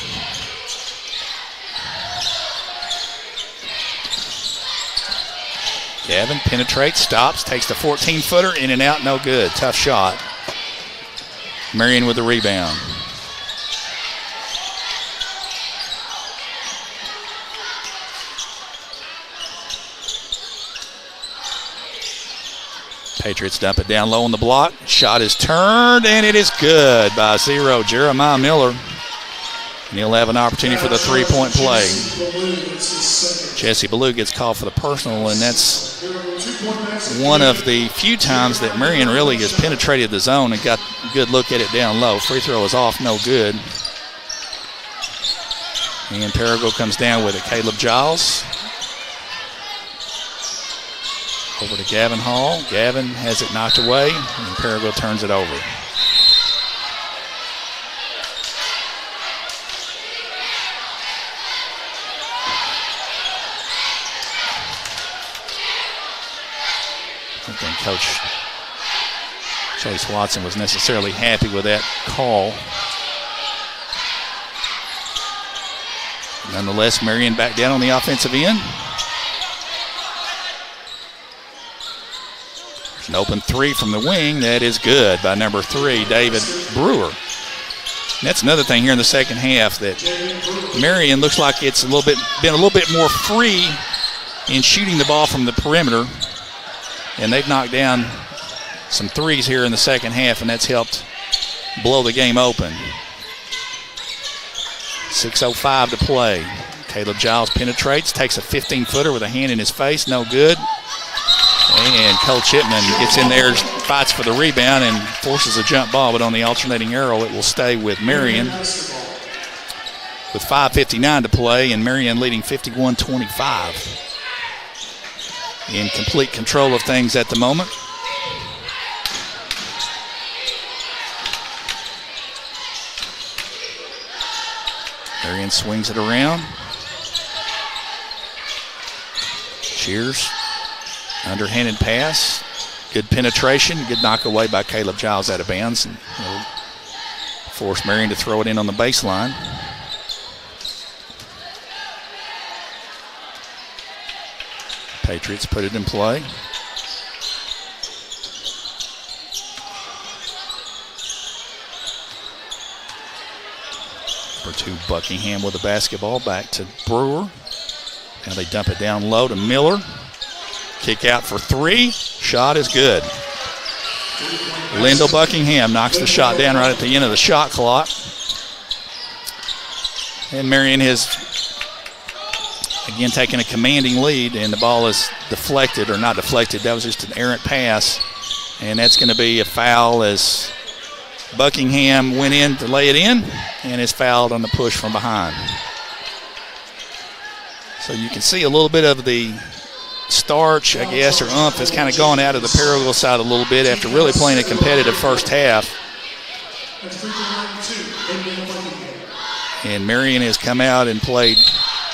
Gavin penetrates, stops, takes the 14-footer, in and out, no good. Tough shot. Marion with the rebound. Patriots dump it down low on the block. Shot is turned, and it is good by 0. Jeremiah Miller. And he'll have an opportunity for the three-point play. Jesse Ballou gets called for the personal, and that's one of the few times that Marion really has penetrated the zone and got a good look at it down low. Free throw is off, no good. And Parago comes down with it. Caleb Giles. Over to Gavin Hall. Gavin has it knocked away, and Parago turns it over. I don't think Coach Chase Watson was necessarily happy with that call. Nonetheless, Marion back down on the offensive end. An open three from the wing. That is good by number 3, David Brewer. And that's another thing here in the second half, that Marion looks like it's been a little bit more free in shooting the ball from the perimeter. And they've knocked down some threes here in the second half, and that's helped blow the game open. 6:05 to play. Caleb Giles penetrates, takes a 15-footer with a hand in his face, no good. And Cole Chipman gets in there, fights for the rebound, and forces a jump ball, but on the alternating arrow, it will stay with Marion. With 5:59 to play, and Marion leading 51-25. In complete control of things at the moment. Marion swings it around. Cheers. Underhanded pass. Good penetration. Good knock away by Caleb Giles out of bounds. And force Marion to throw it in on the baseline. Patriots put it in play. Number 2, Buckingham with the basketball. Back to Brewer. Now they dump it down low to Miller. Kick out for 3. Shot is good. Lyndall Buckingham knocks the shot down right at the end of the shot clock. And Marion has again taking a commanding lead, and the ball is deflected, or not deflected. That was just an errant pass. And that's going to be a foul as Buckingham went in to lay it in and is fouled on the push from behind. So you can see a little bit of the starch, I guess, or oomph has kind of gone out of the Paragould side a little bit after really playing a competitive first half. And Marion has come out and played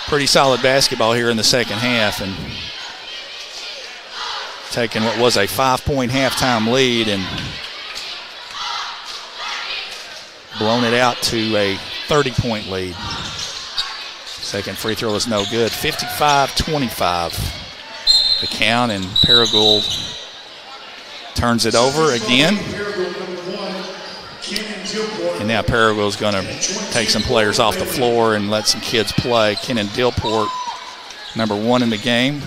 pretty solid basketball here in the second half and taken what was a 5-point halftime lead and blown it out to a 30-point lead. Second free throw is no good. 55-25 the count, and Paragould turns it over again. And now Paragould's going to take some players off the floor and let some kids play. Kenan Dillport, number 1 in the game.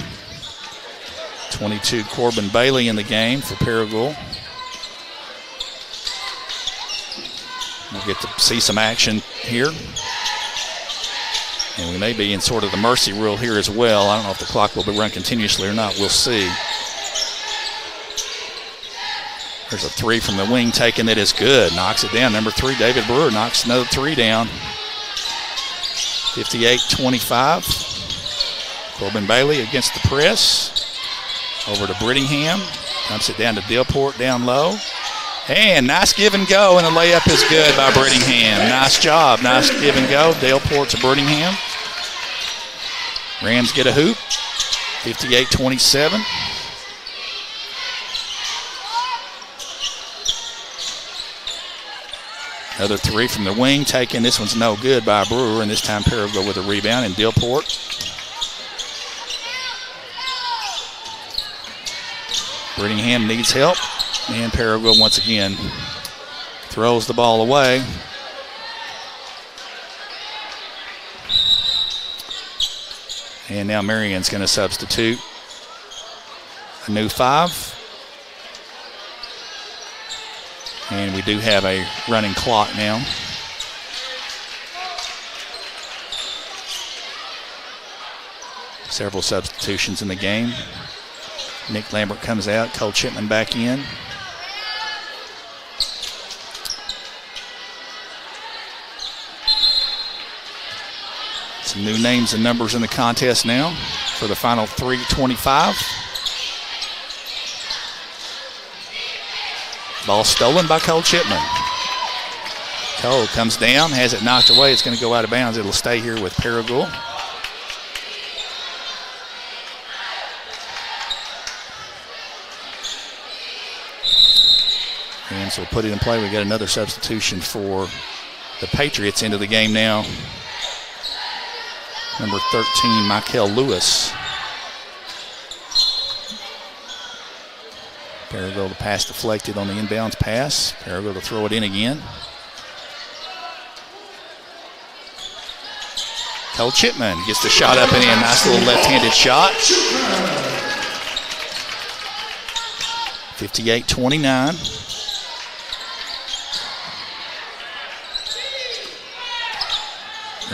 22, Corbin Bailey in the game for Paragould. We'll get to see some action here. And we may be in sort of the mercy rule here as well. I don't know if the clock will be run continuously or not. We'll see. There's a 3 from the wing taken that is good. Knocks it down. Number 3, David Brewer, knocks another 3 down. 58-25. Corbin Bailey against the press. Over to Brittingham. Dumps it down to Dillport down low. And nice give and go, and the layup is good by Brittingham. Nice job. Nice give and go. Daleport to Brittingham. Rams get a hoop. 58-27. Another three from the wing taken. This one's no good by Brewer, and this time Paragould with a rebound, and Daleport. Brittingham needs help, and Paragould once again throws the ball away. And now Marion's going to substitute a new 5. And we do have a running clock now. Several substitutions in the game. Nick Lambert comes out, Cole Chipman back in. Some new names and numbers in the contest now for the final 3:25. Ball stolen by Cole Chipman. Cole comes down, has it knocked away. It's going to go out of bounds. It'll stay here with Paragould. And so we'll put it in play. We got another substitution for the Patriots into the game now. Number 13, Michael Lewis. Paragould, the pass deflected on the inbounds pass. Paragould will throw it in again. Cole Chipman gets the shot up and in. Nice little left-handed shot. 58-29.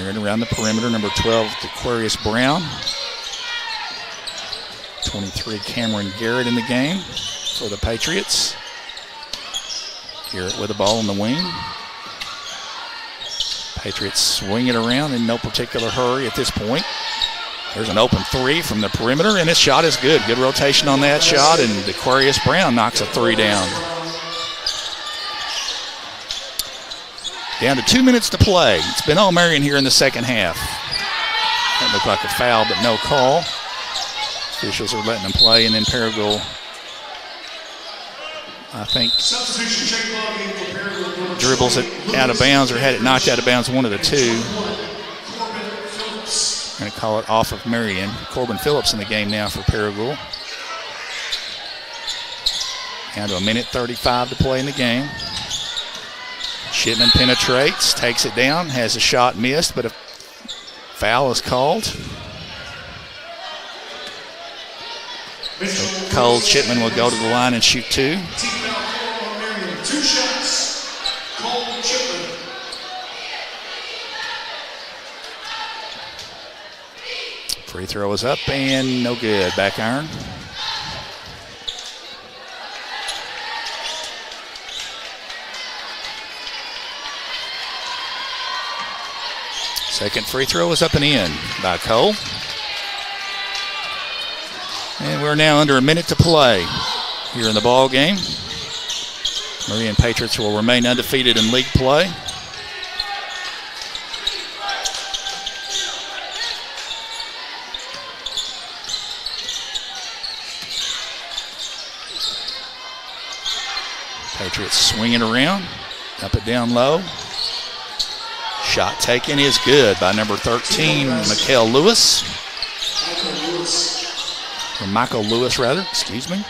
Around the perimeter, number 12, Aquarius Brown. 23, Cameron Garrett in the game for the Patriots. Garrett with the ball in the wing. Patriots swing it around in no particular hurry at this point. There's an open three from the perimeter, and his shot is good. Good rotation on that shot, and Aquarius Brown knocks a three down. Down to 2 minutes to play. It's been all Marion here in the second half. That looked like a foul, but no call. Officials are letting them play, and then Paragould, I think, dribbles it out of bounds or had it knocked out of bounds, one of the two. Going to call it off of Marion. Corbin Phillips in the game now for Paragould. Down to 1:35 to play in the game. Shipman penetrates, takes it down, has a shot missed, but a foul is called. So Cole Chipman will go to the line and shoot two. 2 shots. Cole Chipman. Free throw is up and no good. Back iron. Second free throw is up and in by Cole. And we're now under a minute to play here in the ball game. Marion Patriots will remain undefeated in league play. Patriots swinging around, up it down low. Shot taken is good by number 13, Michael Lewis. Or Michael Lewis, rather, excuse me.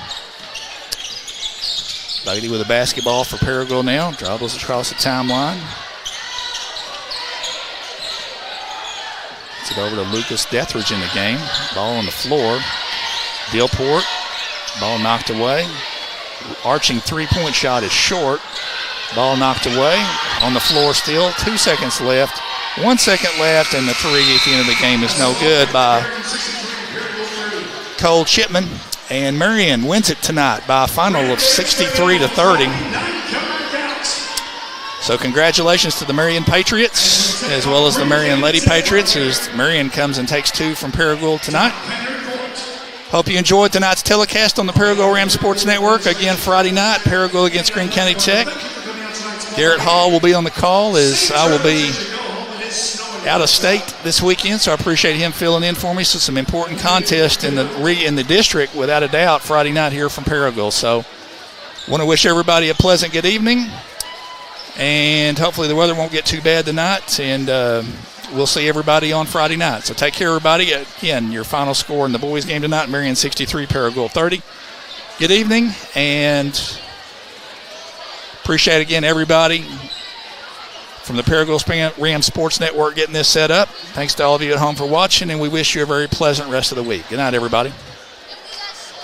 Beatty with a basketball for Paragould now. Dribbles across the timeline. Gets it over to Lucas Dethridge in the game. Ball on the floor. Daleport. Ball knocked away. Arching three-point shot is short. Ball knocked away. On the floor still. 2 seconds left. 1 second left, and the three at the end of the game is no good by Cole Chipman. And Marion wins it tonight by a final of 63-30. So congratulations to the Marion Patriots as well as the Marion Lady Patriots, as Marion comes and takes two from Paragould tonight. Hope you enjoyed tonight's telecast on the Paragould Ram Sports Network. Again, Friday night, Paragould against Greene County Tech. Garrett Hall will be on the call as I will be out of state this weekend, so I appreciate him filling in for me. So some important contest in the district, without a doubt, Friday night here from Paragould. So want to wish everybody a pleasant good evening, and hopefully the weather won't get too bad tonight, and we'll see everybody on Friday night. So take care, everybody. Again, your final score in the boys' game tonight, Marion 63, Paragould 30. Good evening, and appreciate again everybody from the Paragould Ram Sports Network getting this set up. Thanks to all of you at home for watching, and we wish you a very pleasant rest of the week. Good night, everybody.